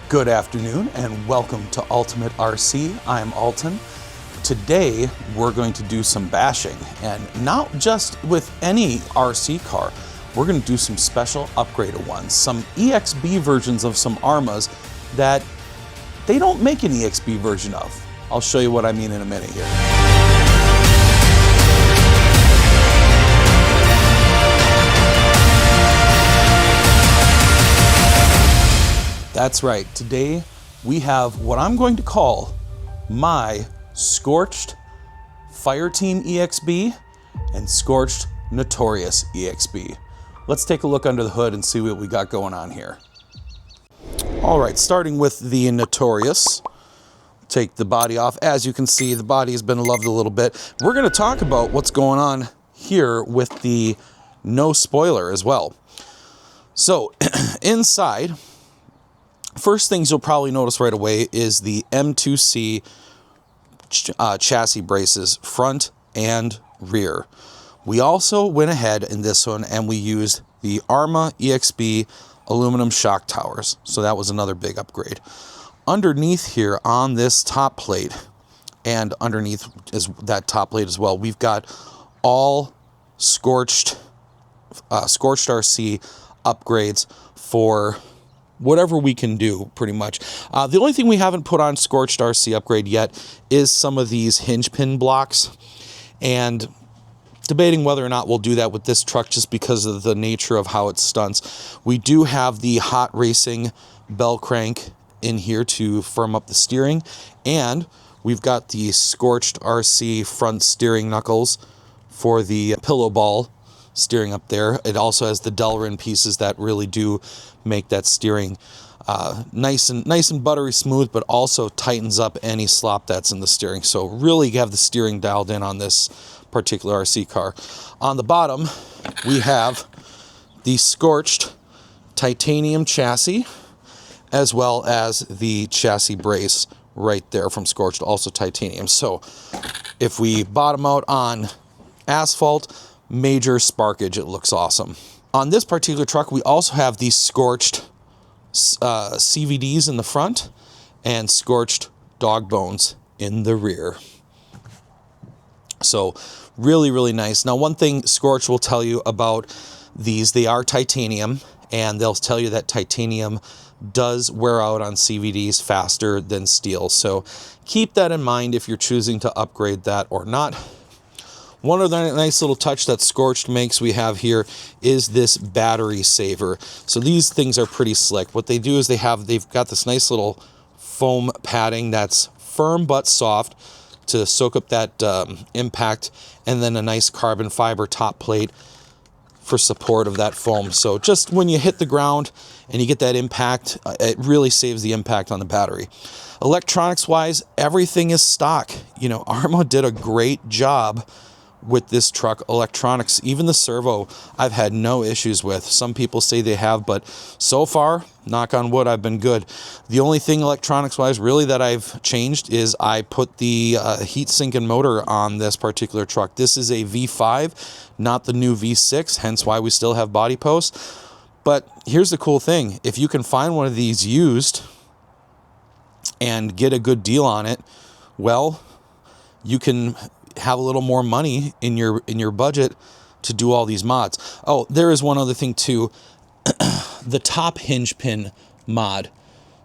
Good afternoon and welcome to Ultimate RC. I'm Alton. Today we're going to do some bashing, and not just with any RC car. We're going to do some special upgraded ones, some EXB versions of some Arrmas that they don't make an EXB version of. I'll show you what I mean in a minute here. That's right, today we have what I'm going to call my scorched Fireteam EXB and scorched Notorious EXB. Let's take a look under the hood and see what we got going on here. All right, starting with the Notorious. Take the body off. As you can see, the body has been loved a little bit. We're going to talk about what's going on here with the no spoiler as well. So inside, first things you'll probably notice right away is the M2C chassis braces, front and rear. We also went ahead in this one and we used the Arrma EXB aluminum shock towers. So that was another big upgrade. Underneath here on this top plate, and underneath is that top plate as well, we've got all scorched RC upgrades for whatever we can do, pretty much. The only thing we haven't put on scorched RC upgrade yet is some of these hinge pin blocks, and debating whether or not we'll do that with this truck just because of the nature of how it stunts. We do have the hot racing bell crank in here to firm up the steering, and we've got the scorched RC front steering knuckles for the pillow ball steering up there. It also has the Delrin pieces that really do make that steering nice and buttery smooth, but also tightens up any slop that's in the steering. So really have the steering dialed in on this particular RC car. On the bottom, we have the scorched titanium chassis, as well as the chassis brace right there from scorched, also titanium. So if we bottom out on asphalt, major sparkage, it looks awesome. On this particular truck, we also have these scorched CVDs in the front and scorched dog bones in the rear. So really, really nice. Now, one thing Scorch will tell you about these, they are titanium, and they'll tell you that titanium does wear out on CVDs faster than steel. So keep that in mind if you're choosing to upgrade that or not. One other nice little touch that Scorched makes we have here is this battery saver. So these things are pretty slick. What they do is they've got this nice little foam padding that's firm but soft to soak up that impact, and then a nice carbon fiber top plate for support of that foam. So just when you hit the ground and you get that impact, it really saves the impact on the battery. Electronics wise, everything is stock. You know, Arrma did a great job with this truck. Electronics, even the servo, I've had no issues with. Some people say they have, but so far, knock on wood, I've been good. The only thing electronics wise really that I've changed is I put the heat sink and motor on this particular truck. This is a V5, not the new V6, hence why we still have body posts. But here's the cool thing: if you can find one of these used and get a good deal on it, well, you can have a little more money in your budget to do all these mods. Oh, there is one other thing too. The top hinge pin mod.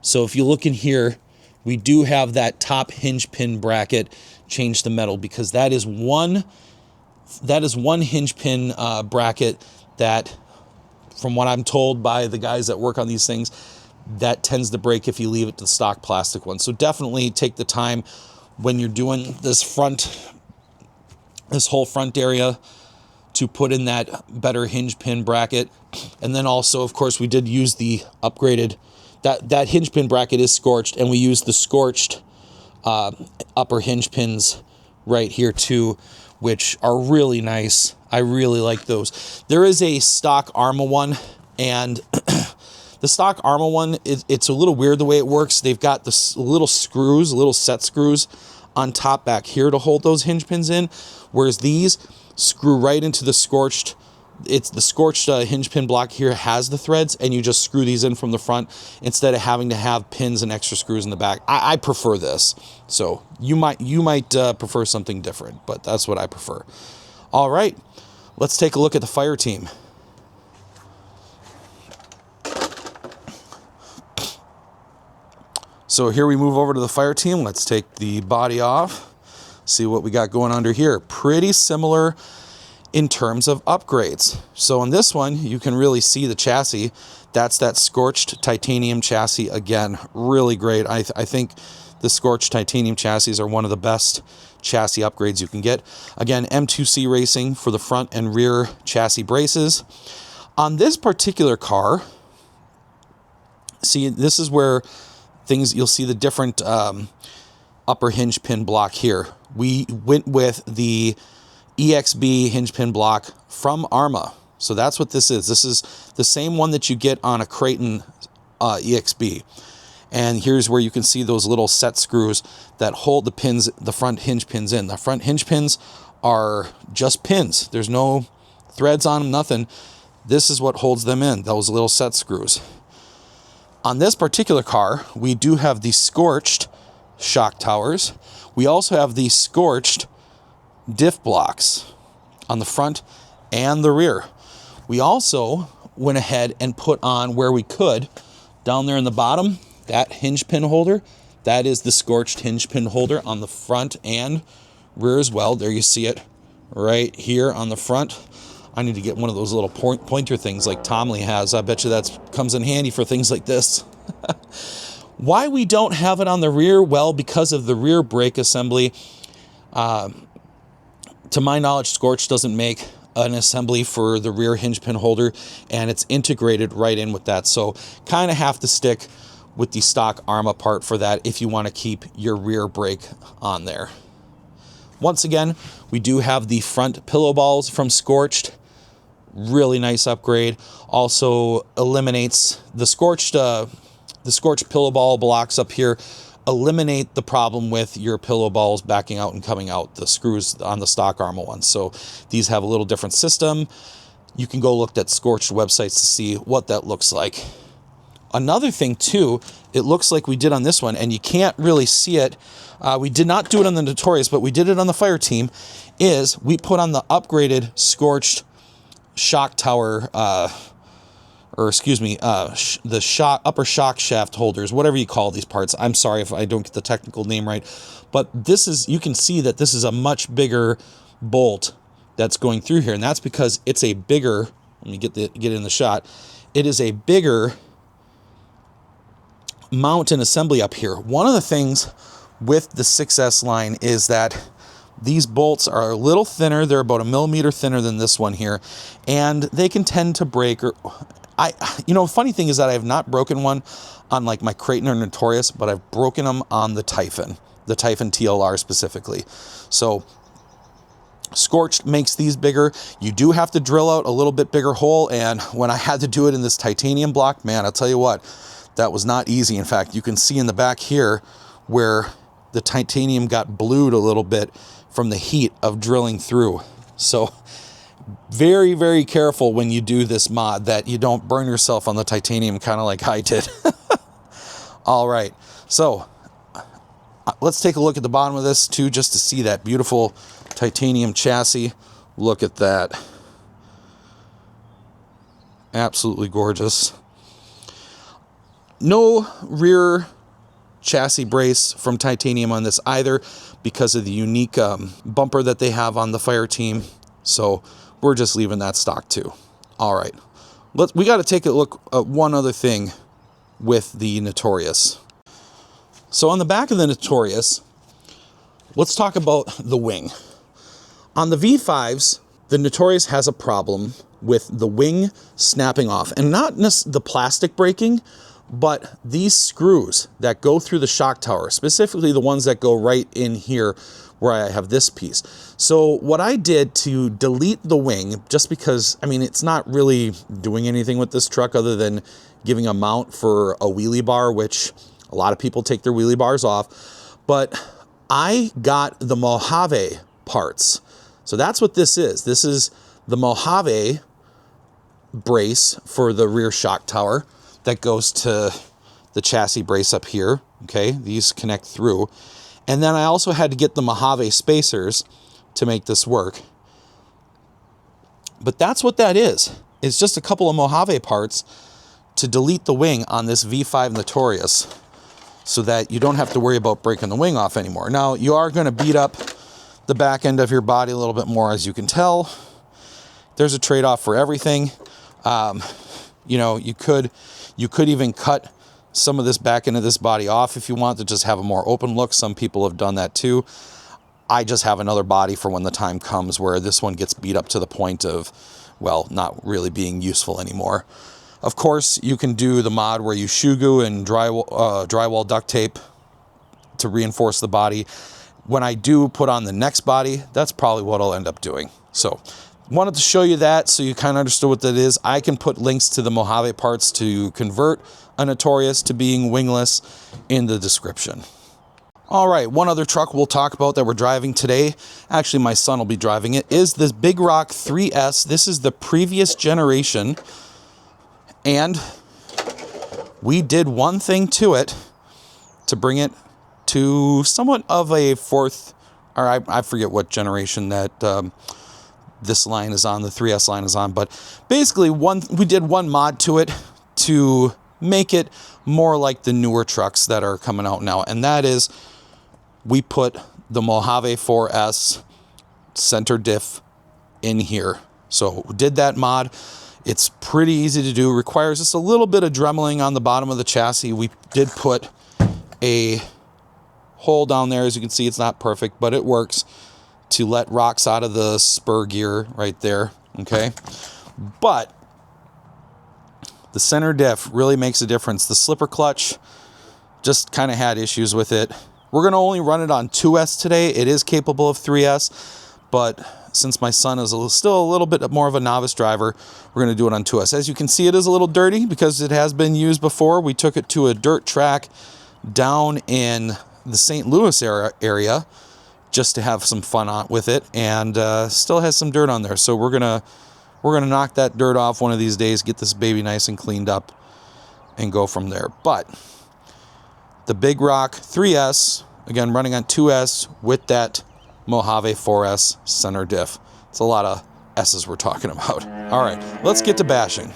So if you look in here, we do have that top hinge pin bracket change the metal, because that is one hinge pin bracket that, from what I'm told by the guys that work on these things, that tends to break if you leave it to the stock plastic one. So definitely take the time when you're doing this whole front area to put in that better hinge pin bracket. And then also, of course, we did use the upgraded, that hinge pin bracket is scorched, and we used the scorched upper hinge pins right here too, which are really nice. I really like those. There is a stock Arrma one, and the stock Arrma one, it's a little weird the way it works. They've got the little set screws on top back here to hold those hinge pins in, whereas these screw right into the scorched It's the scorched hinge pin block here has the threads, and you just screw these in from the front instead of having to have pins and extra screws in the back. I prefer this. So you might prefer something different, but that's what I prefer. All right, let's take a look at the Fireteam. So here we move over to the Fireteam. Let's take the body off, see what we got going under here. Pretty similar in terms of upgrades. So on this one, you can really see the chassis. That's that scorched titanium chassis again. Really great. I think the scorched titanium chassis are one of the best chassis upgrades you can get. Again, M2C Racing for the front and rear chassis braces. On this particular car, see, this is where you'll see the different upper hinge pin block here. We went with the EXB hinge pin block from Arrma. So that's what this is. This is the same one that you get on a Creighton EXB. And here's where you can see those little set screws that hold the pins, the front hinge pins in. The front hinge pins are just pins. There's no threads on them, nothing. This is what holds them in, those little set screws. On this particular car, we do have the scorched shock towers. We also have the scorched diff blocks on the front and the rear. We also went ahead and put on, where we could, down there in the bottom, that hinge pin holder. That is the scorched hinge pin holder on the front and rear as well. There you see it right here on the front. I need to get one of those little pointer things like Tomley has. I bet you that comes in handy for things like this. Why we don't have it on the rear? Well, because of the rear brake assembly. To my knowledge, Scorch doesn't make an assembly for the rear hinge pin holder, and it's integrated right in with that. So kind of have to stick with the stock Arrma part for that if you want to keep your rear brake on there. Once again, we do have the front pillow balls from Scorched. Really nice upgrade. Also eliminates the scorched pillow ball blocks up here. Eliminate the problem with your pillow balls backing out and coming out, the screws on the stock Arrma ones. So these have a little different system. You can go look at Scorched websites to see what that looks like. Another thing too, it looks like we did on this one, and you can't really see it. We did not do it on the Notorious, but we did it on the Fireteam, is we put on the upgraded Scorched shock tower, the upper shock shaft holders, whatever you call these parts. I'm sorry if I don't get the technical name right, but this is, you can see that this is a much bigger bolt that's going through here, and that's because it's a bigger, let me get in the shot, it is a bigger mount and assembly up here. One of the things with the 6S line is that these bolts are a little thinner. They're about 1 millimeter thinner than this one here, and they can tend to break. Funny thing is that I have not broken one on like my Creighton or Notorious, but I've broken them on the Typhon TLR specifically. So Scorched makes these bigger. You do have to drill out a little bit bigger hole, and when I had to do it in this titanium block, man, I'll tell you what, that was not easy. In fact, you can see in the back here where the titanium got blued a little bit from the heat of drilling through. So very, very careful when you do this mod that you don't burn yourself on the titanium, kind of like I did. All right, so let's take a look at the bottom of this too, just to see that beautiful titanium chassis. Look at that. Absolutely gorgeous. No rear chassis brace from titanium on this either, because of the unique bumper that they have on the Fireteam. So we're just leaving that stock too. All right, we got to take a look at one other thing with the Notorious. So on the back of the Notorious, let's talk about the wing. On the V5s, the Notorious has a problem with the wing snapping off, and not the plastic breaking, but these screws that go through the shock tower, specifically the ones that go right in here where I have this piece. So what I did to delete the wing, just because, I mean, it's not really doing anything with this truck other than giving a mount for a wheelie bar, which a lot of people take their wheelie bars off, but I got the Mojave parts. So that's what this is. This is the Mojave brace for the rear shock tower that goes to the chassis brace up here. Okay, these connect through. And then I also had to get the Mojave spacers to make this work. But that's what that is. It's just a couple of Mojave parts to delete the wing on this V5 Notorious so that you don't have to worry about breaking the wing off anymore. Now, you are going to beat up the back end of your body a little bit more, as you can tell. There's a trade-off for everything. You know, you could even cut some of this back end of this body off if you want to just have a more open look. Some people have done that too. I just have another body for when the time comes where this one gets beat up to the point of, well, not really being useful anymore. Of course, you can do the mod where you shoe glue and drywall duct tape to reinforce the body. When I do put on the next body, that's probably what I'll end up doing. So, wanted to show you that so you kind of understood what that is. I can put links to the Mojave parts to convert a Notorious to being wingless in the description. All right, one other truck we'll talk about that we're driving today, actually my son will be driving it, is this Big Rock 3S. This is the previous generation, and we did one thing to it to bring it to somewhat of a fourth, or I forget what generation that this line is on, the 3S line is on, but basically we did one mod to it to make it more like the newer trucks that are coming out now, and that is we put the Mojave 4S center diff in here. So we did that mod. It's pretty easy to do. Requires just a little bit of dremeling on the bottom of the chassis. We did put a hole down there. As you can see, it's not perfect, but it works to let rocks out of the spur gear right there. Okay. But the center diff really makes a difference. The slipper clutch just kind of had issues with it. We're going to only run it on 2S today. It is capable of 3S, but since my son is still a little bit more of a novice driver, we're going to do it on 2S. As you can see, it is a little dirty because it has been used before. We took it to a dirt track down in the St. Louis area just to have some fun with it, and still has some dirt on there. So we're gonna knock that dirt off one of these days, get this baby nice and cleaned up, and go from there. But the Big Rock 3S, again, running on 2S with that Mojave 4S center diff. It's a lot of S's we're talking about. All right, let's get to bashing.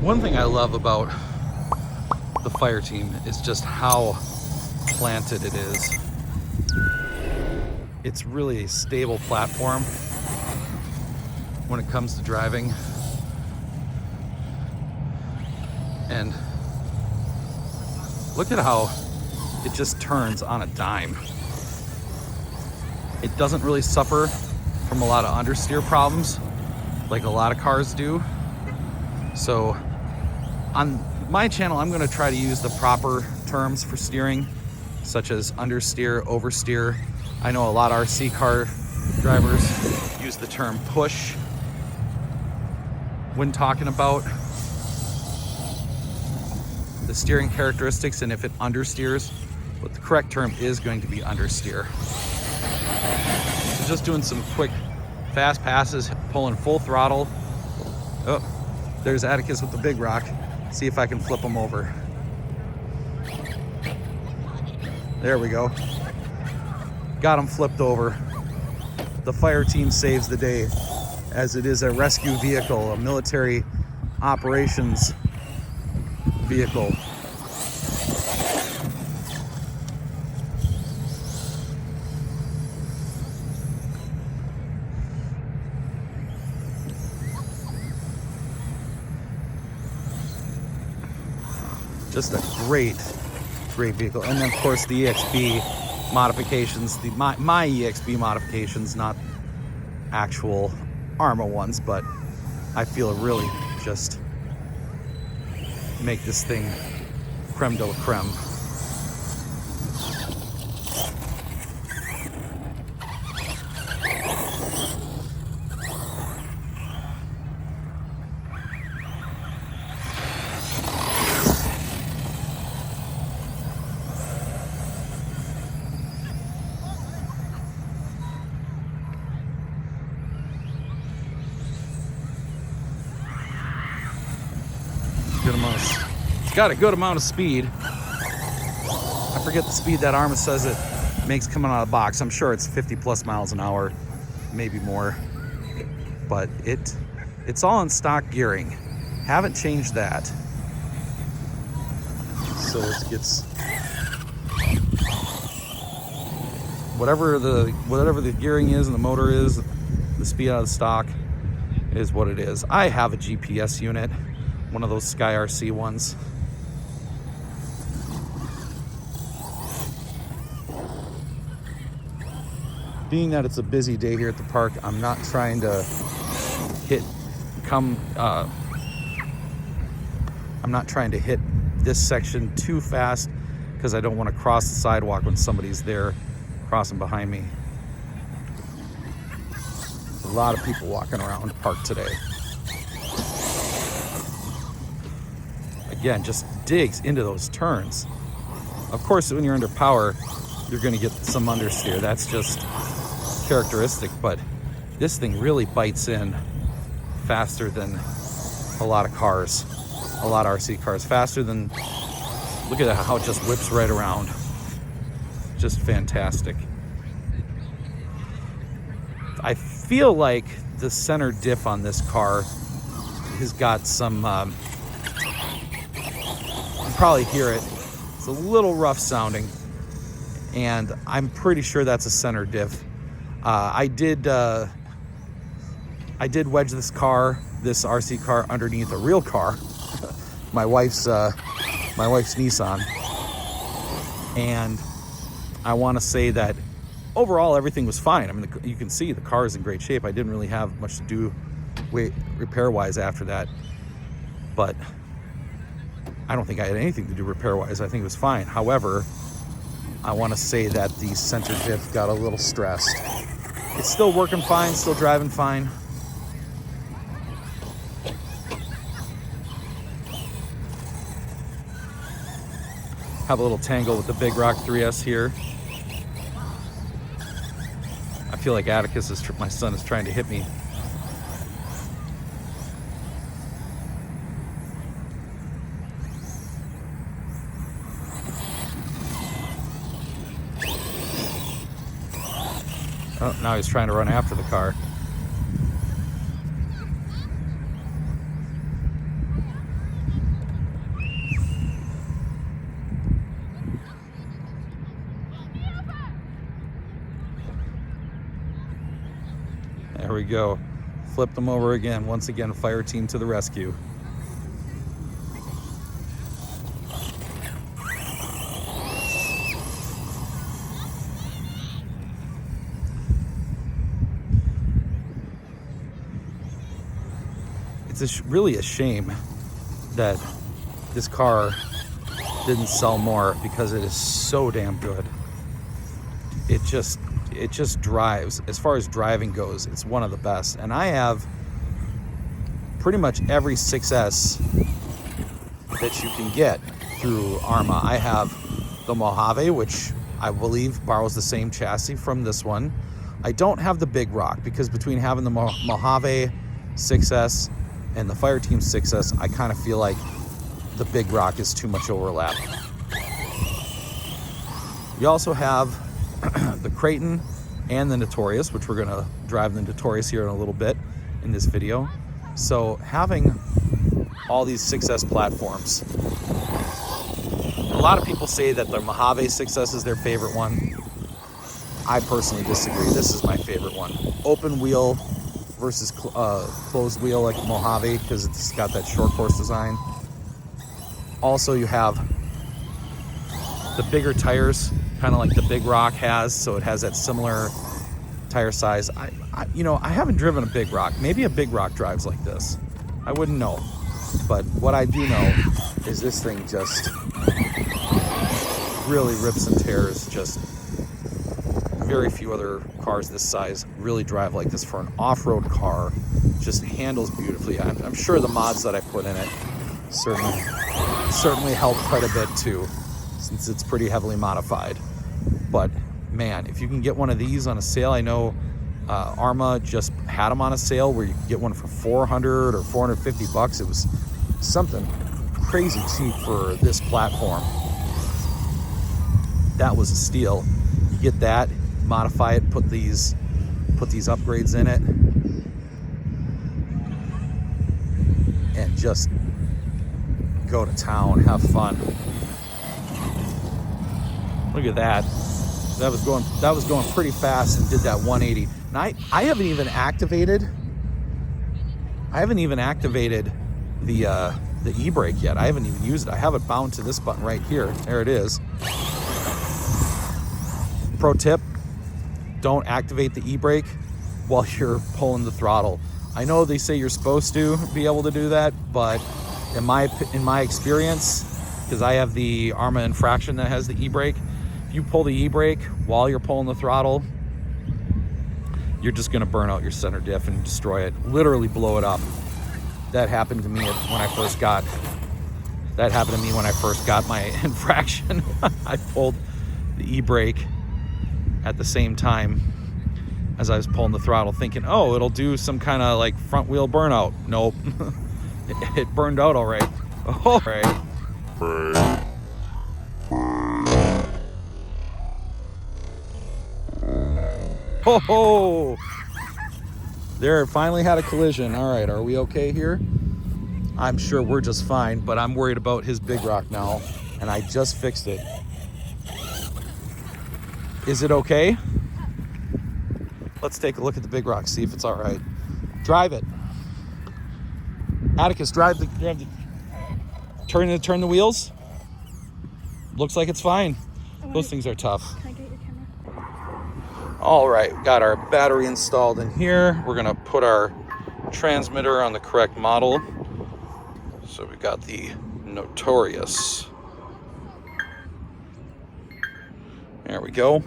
One thing I love about the Fireteam is just how planted it is. It's really a stable platform when it comes to driving. And look at how it just turns on a dime. It doesn't really suffer from a lot of understeer problems like a lot of cars do. So on my channel, I'm going to try to use the proper terms for steering, such as understeer, oversteer. I know a lot of RC car drivers use the term push when talking about the steering characteristics and if it understeers, but the correct term is going to be understeer. So just doing some quick fast passes, pulling full throttle. Oh, there's Atticus with the Big Rock. See if I can flip him over. There we go. Got him flipped over. The Fireteam saves the day, as it is a rescue vehicle, a military operations vehicle. Just a great vehicle. And then of course the EXB modifications, my EXB modifications, not actual Arrma ones, but I feel really just make this thing creme de la creme. It's got a good amount of speed. I forget the speed that Arrma says it makes coming out of the box. I'm sure it's 50 plus miles an hour, maybe more. But it's all in stock gearing. Haven't changed that. So it gets whatever the gearing is and the motor is, the speed out of the stock is what it is. I have a GPS unit, one of those Sky RC ones. Being that it's a busy day here at the park, I'm not trying to I'm not trying to hit this section too fast because I don't want to cross the sidewalk when somebody's there crossing behind me. A lot of people walking around the park today. Again, just digs into those turns. Of course, when you're under power, you're going to get some understeer. That's just characteristic, but this thing really bites in faster than a lot of cars, a lot of RC cars, faster than, look at how it just whips right around. Just fantastic. I feel like the center diff on this car has got some, you can probably hear it. It's a little rough sounding, and I'm pretty sure that's a center diff. I did wedge this RC car underneath a real car, my wife's Nissan, and I want to say that overall everything was fine. I mean, you can see the car is in great shape. I didn't really have much to do repair-wise after that, but I don't think I had anything to do repair-wise. I think it was fine. However, I want to say that the center diff got a little stressed. It's still working fine, still driving fine. Have a little tangle with the Big Rock 3S here. I feel like Atticus my son is trying to hit me. Oh, now he's trying to run after the car. There we go. Flipped him over again. Once again, Fireteam to the rescue. It's really a shame that this car didn't sell more because it is so damn good. It just drives. As far as driving goes, it's one of the best. And I have pretty much every 6S that you can get through Arrma. I have the Mojave, which I believe borrows the same chassis from this one. I don't have the Big Rock because between having the Mojave 6S and the Fireteam 6S, I kind of feel like the Big Rock is too much overlap. You also have the Creighton and the Notorious, which we're going to drive the Notorious here in a little bit in this video. So having all these 6S platforms, a lot of people say that the Mojave 6S is their favorite one. I personally disagree. This is my favorite one. Open wheel versus closed wheel like Mojave, because it's got that short course design. Also, you have the bigger tires, kind of like the Big Rock has, so it has that similar tire size. You know, I haven't driven a Big Rock. Maybe a Big Rock drives like this. I wouldn't know. But what I do know is this thing just really rips and tears. Just very few other cars this size really drive like this for an off-road car. Just handles beautifully. I'm sure the mods that I put in it certainly help quite a bit too, since it's pretty heavily modified. But man, if you can get one of these on a sale, I know Arrma just had them on a sale where you could get one for 400 or 450 bucks. It was something crazy cheap for this platform. That was a steal. You get that, modify it, put these upgrades in it, and just go to town, have fun. Look at that. That was going pretty fast and did that 180. And I haven't even activated the e-brake yet. I haven't even used it. I have it bound to this button right here. There it is. Pro tip, don't activate the e-brake while you're pulling the throttle. I know they say you're supposed to be able to do that, but in my experience, because I have the Arrma Infraction that has the e-brake, if you pull the e-brake while you're pulling the throttle, you're just going to burn out your center diff and destroy it, literally blow it up. That happened to me when I first got my Infraction. I pulled the e-brake at the same time as I was pulling the throttle, thinking, oh, it'll do some kind of like front wheel burnout. Nope. It burned out all right. All right. Oh, there, finally had a collision. All right, are we okay here? I'm sure we're just fine, but I'm worried about his Big Rock now, and I just fixed it. Is it okay? Let's take a look at the Big Rock, see if it's all right. Drive it. Atticus, turn the wheels. Looks like it's fine. Those things are tough. Can I get your camera? All right, got our battery installed in here. We're gonna put our transmitter on the correct model. So we got the Notorious. There we go.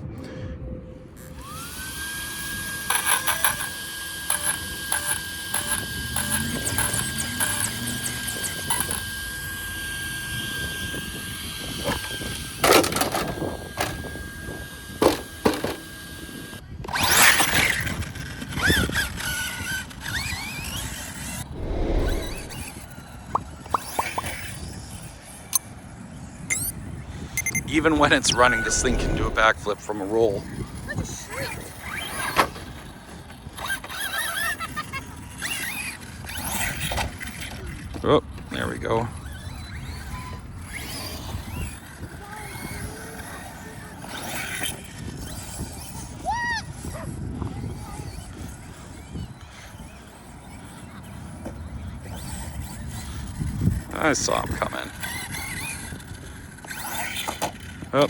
Even when it's running, this thing can do a backflip from a roll. Oh, there we go. I saw him coming. Oh.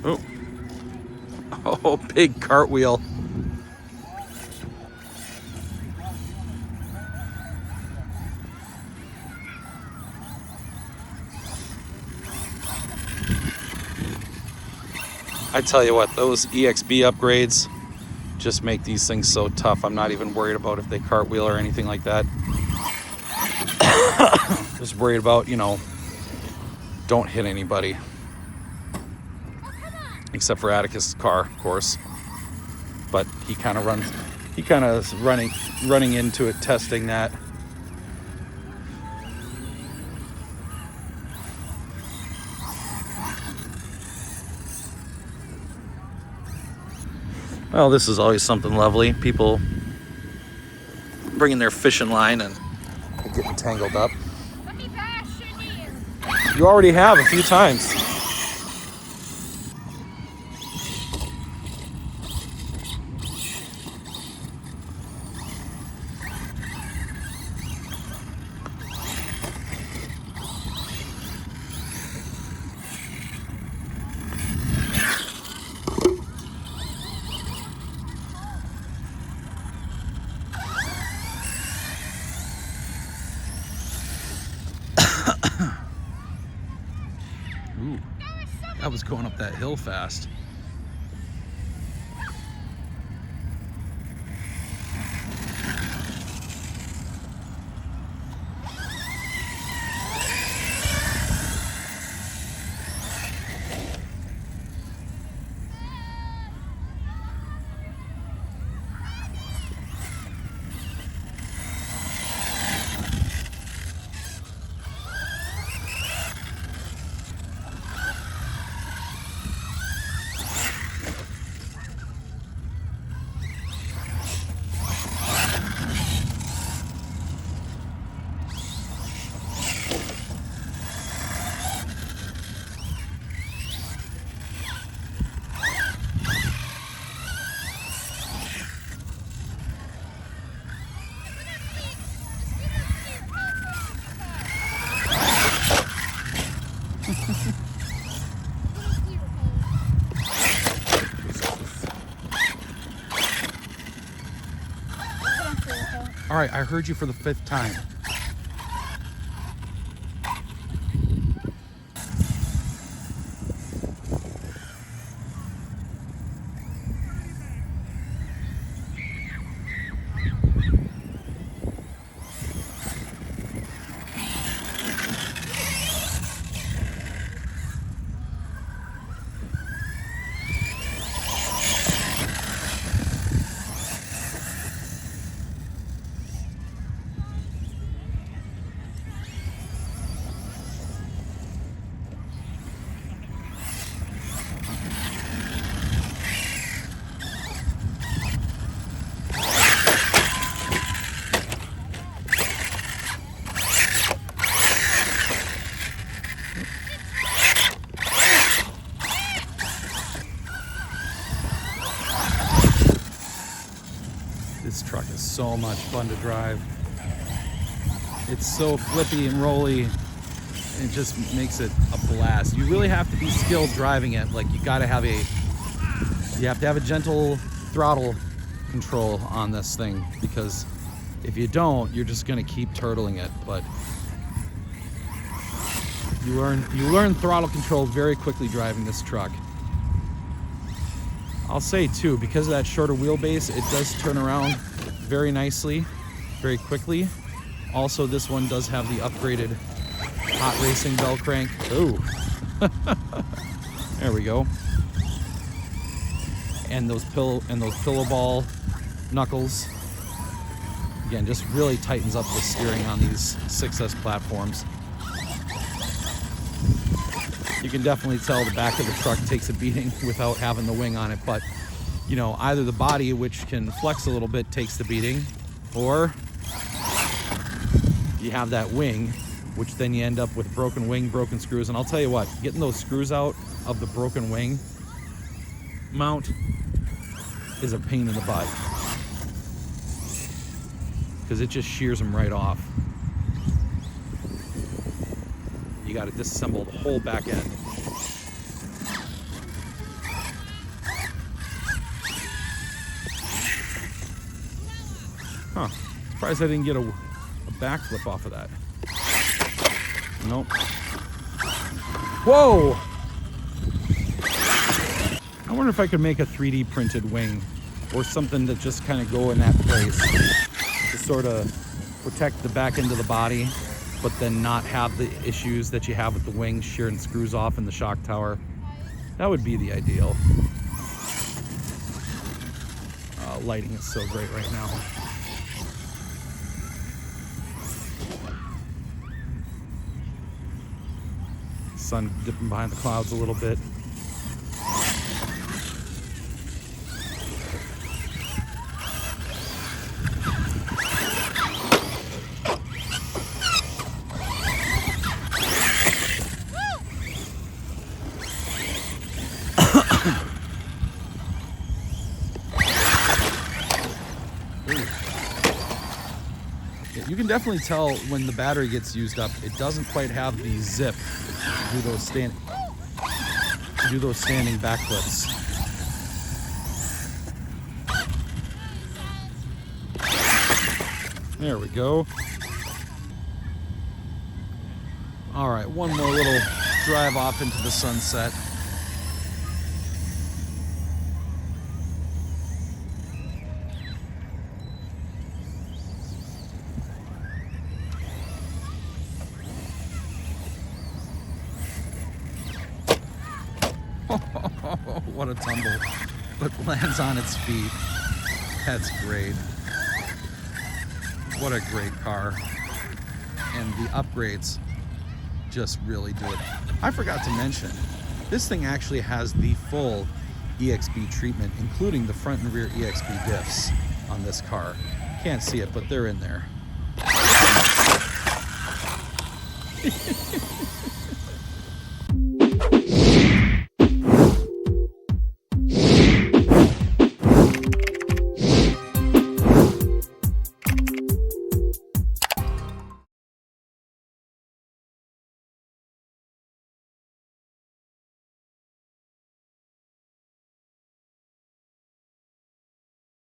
Oh. Oh, big cartwheel. I tell you what, those EXB upgrades just make these things so tough. I'm not even worried about if they cartwheel or anything like that. Just worried about, you know, don't hit anybody. Except for Atticus' car, of course. But he kind of is running into it, testing that. Well, this is always something lovely. People bringing their fishing line and getting tangled up. Let me bash in you. You already have a few times. Ooh, that was going up that hill fast. All right, I heard you for the 5th time. This truck is so much fun to drive. It's so flippy and rolly. It just makes it a blast. You really have to be skilled driving it. Like, you have to have a gentle throttle control on this thing, because if you don't, you're just gonna keep turtling it. But you learn throttle control very quickly driving this truck. I'll say too, because of that shorter wheelbase, it does turn around very nicely, very quickly. Also, this one does have the upgraded hot racing bell crank. Ooh. There we go. And those pillow ball knuckles. Again, just really tightens up the steering on these 6S platforms. You can definitely tell the back of the truck takes a beating without having the wing on it, but you know, either the body, which can flex a little bit, takes the beating, or you have that wing, which then you end up with broken wing, broken screws. And I'll tell you what, getting those screws out of the broken wing mount is a pain in the butt, because it just shears them right off. You got to disassemble the whole back end. Huh. Surprised I didn't get a backflip off of that. Nope. Whoa! I wonder if I could make a 3D printed wing or something that just kind of go in that place to sort of protect the back end of the body, but then not have the issues that you have with the wings shearing screws off in the shock tower. That would be the ideal. Lighting is so great right now. Sun dipping behind the clouds a little bit. You can definitely tell when the battery gets used up. It doesn't quite have the zip to do those standing backflips. There we go. All right, one more little drive off into the sunset. What a tumble, but lands on its feet. That's great. What a great car. And the upgrades just really do it. I forgot to mention, this thing actually has the full EXB treatment, including the front and rear EXB diffs on this car. Can't see it, but they're in there.